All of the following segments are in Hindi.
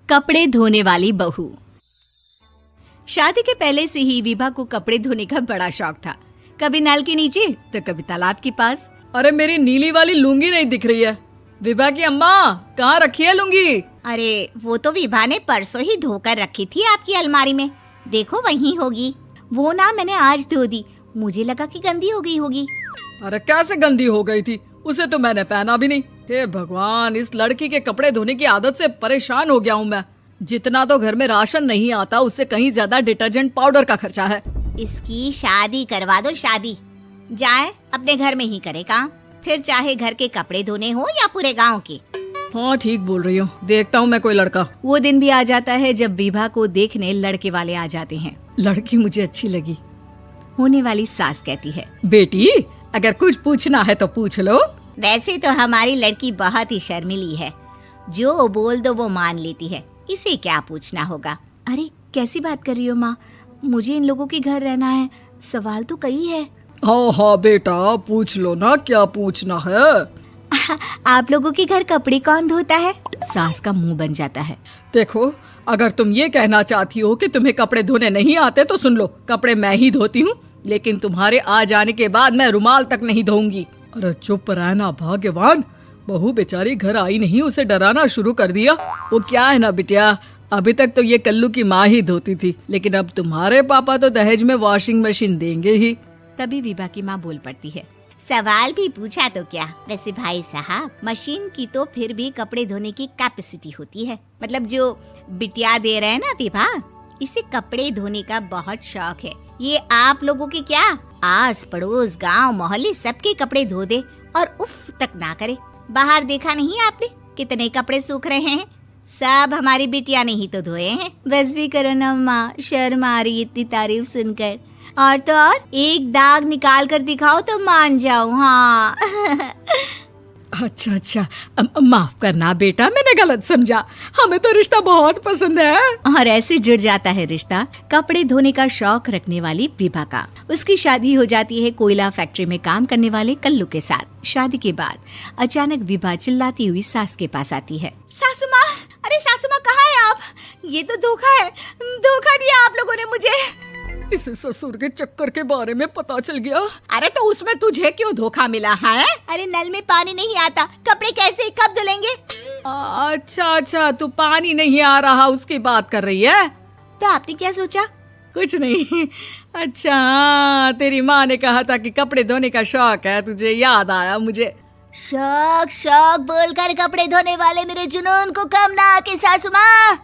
कपड़े धोने वाली बहू। शादी के पहले से ही विभा को कपड़े धोने का बड़ा शौक था। कभी नल के नीचे तो कभी तालाब के पास। अरे मेरी नीली वाली लुंगी नहीं दिख रही है। विभा की अम्मा, कहाँ रखी है लुंगी? अरे वो तो विभा ने परसों ही धोकर रखी थी आपकी अलमारी में, देखो वहीं होगी। वो ना मैंने आज धो दी, मुझे लगा कि गंदी हो गई होगी। अरे कैसे गंदी हो गई थी? उसे तो मैंने पहना भी नहीं। हे भगवान, इस लड़की के कपड़े धोने की आदत से परेशान हो गया हूँ मैं। जितना तो घर में राशन नहीं आता, उससे कहीं ज्यादा डिटर्जेंट पाउडर का खर्चा है। इसकी शादी करवा दो, शादी जाए अपने घर में ही करे काम, फिर चाहे घर के कपड़े धोने हो या पूरे गांव के। हाँ ठीक बोल रही हूँ, देखता हूँ मैं कोई लड़का। वो दिन भी आ जाता है जब विभा को देखने लड़के वाले आ जाते हैं। लड़की मुझे अच्छी लगी। होने वाली सास कहती है, बेटी अगर कुछ पूछना है तो पूछ लो। वैसे तो हमारी लड़की बहुत ही शर्मीली है, जो बोल दो वो मान लेती है, इसे क्या पूछना होगा। अरे कैसी बात कर रही हो माँ, मुझे इन लोगों के घर रहना है, सवाल तो कई है। हाँ हाँ बेटा, पूछ लो ना, क्या पूछना है। आप लोगों के घर कपड़े कौन धोता है? सास का मुंह बन जाता है। देखो, अगर तुम ये कहना चाहती हो कि तुम्हें कपड़े धोने नहीं आते तो सुन लो, कपड़े मैं ही धोती हूँ, लेकिन तुम्हारे आ जाने के बाद मैं रुमाल तक नहीं धोऊंगी। अरे चुप रहना भाग्यवान, बहू बेचारी घर आई नहीं, उसे डराना शुरू कर दिया। वो क्या है ना बिटिया, अभी तक तो ये कल्लू की माँ ही धोती थी, लेकिन अब तुम्हारे पापा तो दहेज में वॉशिंग मशीन देंगे ही। तभी विभा की माँ बोल पड़ती है, सवाल भी पूछा तो क्या। वैसे भाई साहब, मशीन की तो फिर भी कपड़े धोने की कैपेसिटी होती है। मतलब जो बिटिया दे रहे हैं ना विभा, इसे कपड़े धोने का बहुत शौक है। ये आप लोगों के क्या, आस पड़ोस गांव मोहल्ले सबके कपड़े धो दे और उफ तक ना करे। बाहर देखा नहीं आपने कितने कपड़े सूख रहे हैं? सब हमारी बिटिया ने ही तो धोए हैं। बस भी करो ना माँ, शर्म आ रही इतनी तारीफ सुनकर। और तो और एक दाग निकाल कर दिखाओ तो मान जाओ। हाँ अच्छा, माफ करना बेटा, मैंने गलत समझा। हमें तो रिश्ता बहुत पसंद है। और ऐसे जुड़ जाता है रिश्ता कपड़े धोने का शौक रखने वाली विभा का। उसकी शादी हो जाती है कोयला फैक्ट्री में काम करने वाले कल्लू के साथ। शादी के बाद अचानक विभा चिल्लाती हुई सास के पास आती है। सासू माँ, अरे सासू माँ कहाँ है आप? ये तो धोखा है, धोखा दिया आप लोगों ने मुझे। इसे ससुर के चक्कर के बारे में पता चल गया। अरे तो उसमें तुझे क्यों धोखा मिला है? अरे नल में पानी नहीं आता, कपड़े कैसे कब धुलेंगे? अच्छा, तू पानी नहीं आ रहा उसकी बात कर रही है। तो आपने क्या सोचा? कुछ नहीं। अच्छा, तेरी माँ ने कहा था कि कपड़े धोने का शौक है तुझे, याद आया मुझे। शौक बोलकर कपड़े धोने वाले मेरे जुनून को कम ना आके सासू माँ,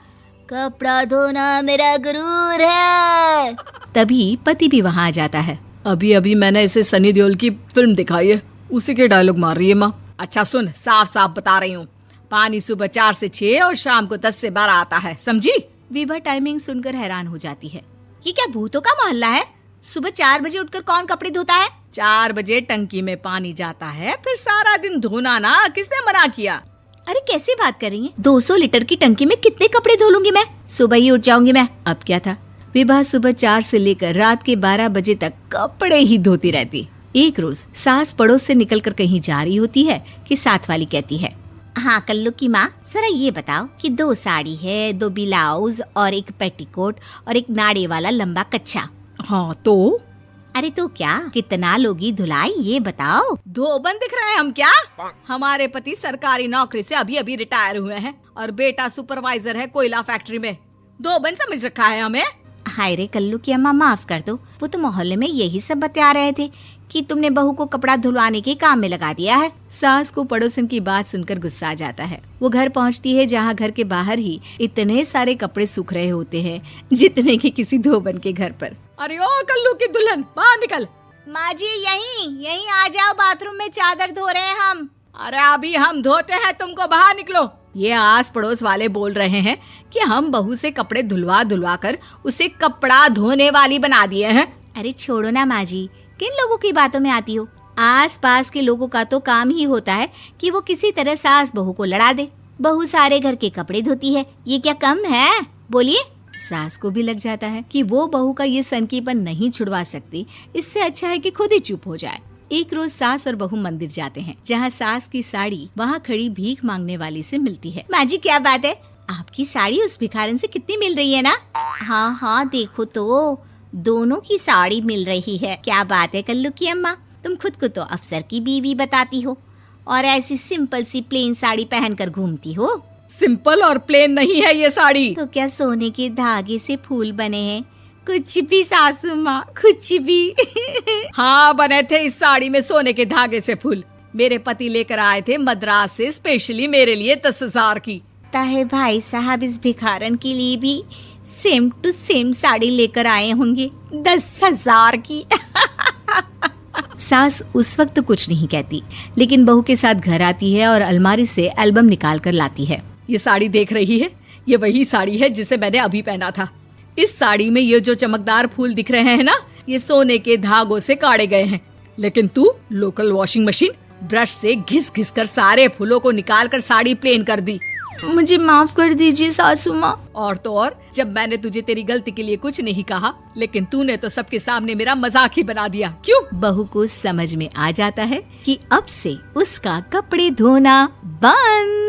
कपड़ा धोना मेरा गुरूर है। तभी पति भी वहाँ आ जाता है। अभी मैंने इसे सनी देओल की फिल्म दिखाई है, उसी के डायलॉग मार रही है माँ। अच्छा सुन, साफ साफ बता रही हूँ, पानी सुबह 4 से 6 और शाम को 10 से 12 आता है, समझी? विभा टाइमिंग सुनकर हैरान हो जाती है। ये क्या भूतों का मोहल्ला है? सुबह 4 बजे उठकर कौन कपड़े धोता है? 4 बजे टंकी में पानी जाता है, फिर सारा दिन धोना ना, किसने मना किया? अरे कैसी बात कर रही हैं? 200 लीटर की टंकी में कितने कपड़े धो लूंगी मैं? सुबह ही उठ जाऊंगी मैं। अब क्या था, विभा सुबह 4 से लेकर रात के 12 बजे तक कपड़े ही धोती रहती। एक रोज सास पड़ोस से निकलकर कहीं जा रही होती है कि साथ वाली कहती है, हाँ कल्लू की माँ, जरा ये बताओ कि 2 साड़ी है, 2 ब्लाउज और एक पेटीकोट और एक नाड़े वाला लंबा कच्छा। हाँ तो? अरे तो क्या, कितना लोगी धुलाई ये बताओ। धोबन दिख रहे हैं हम क्या? हमारे पति सरकारी नौकरी से अभी रिटायर हुए हैं और बेटा सुपरवाइजर है कोयला फैक्ट्री में। धोबन समझ रखा है हमें? हाय रे कल्लू की अम्मा, माफ कर दो, वो तो मोहल्ले में यही सब बता रहे थे कि तुमने बहू को कपड़ा धुलवाने के काम में लगा दिया है। सास को पड़ोसन की बात सुनकर गुस्सा आ जाता है। वो घर पहुंचती है जहां घर के बाहर ही इतने सारे कपड़े सूख रहे होते हैं जितने कि किसी धोबन के घर पर। अरे ओ कल्लू की दुल्हन, बाहर निकल। माँ जी यहीं आ जाओ, बाथरूम में चादर धो रहे हैं हम। अरे अभी हम धोते हैं, तुमको बाहर निकलो। ये आस पड़ोस वाले बोल रहे हैं कि हम बहू से कपड़े धुलवा कर उसे कपड़ा धोने वाली बना दिए हैं। अरे छोड़ो ना माँ जी, किन लोगों की बातों में आती हो? आस पास के लोगों का तो काम ही होता है कि वो किसी तरह सास बहू को लड़ा दे। बहू सारे घर के कपड़े धोती है, ये क्या कम है? बोलिए। सास को भी लग जाता है कि वो बहू का ये सनकीपन नहीं छुड़वा सकती, इससे अच्छा है कि खुद ही चुप हो जाए। एक रोज सास और बहू मंदिर जाते हैं, जहाँ सास की साड़ी वहाँ खड़ी भीख मांगने वाली से मिलती है। माँ जी क्या बात है, आपकी साड़ी उस भिखारन से कितनी मिल रही है ना? हाँ हाँ देखो तो, दोनों की साड़ी मिल रही है। क्या बात है कल्लू की अम्मा, तुम खुद को तो अफसर की बीवी बताती हो और ऐसी सिंपल सी प्लेन साड़ी पहनकर घूमती हो। सिंपल और प्लेन नहीं है ये साड़ी। तो क्या सोने के धागे से फूल बने हैं? कुछ भी सासू माँ, कुछ भी। हाँ बने थे इस साड़ी में सोने के धागे से फूल। मेरे पति लेकर आए थे मद्रास से स्पेशली मेरे लिए 10,000 की। ताहे भाई साहब इस भिखारन के लिए भी सेम टू सेम साड़ी लेकर आए होंगे 10,000 की। सास उस वक्त तो कुछ नहीं कहती, लेकिन बहू के साथ घर आती है और अलमारी से एल्बम निकाल कर लाती है। ये साड़ी देख रही है, ये वही साड़ी है जिसे मैंने अभी पहना था। इस साड़ी में ये जो चमकदार फूल दिख रहे हैं ना, ये सोने के धागों से काढ़े गए हैं। लेकिन तू लोकल वॉशिंग मशीन ब्रश से घिस घिस कर सारे फूलों को निकाल कर साड़ी प्लेन कर दी। मुझे माफ कर दीजिए सासू माँ। और तो और, जब मैंने तुझे तेरी गलती के लिए कुछ नहीं कहा, लेकिन तूने तो सबके सामने मेरा मजाक ही बना दिया। क्यों? बहू को समझ में आ जाता है कि अब से उसका कपड़े धोना बंद।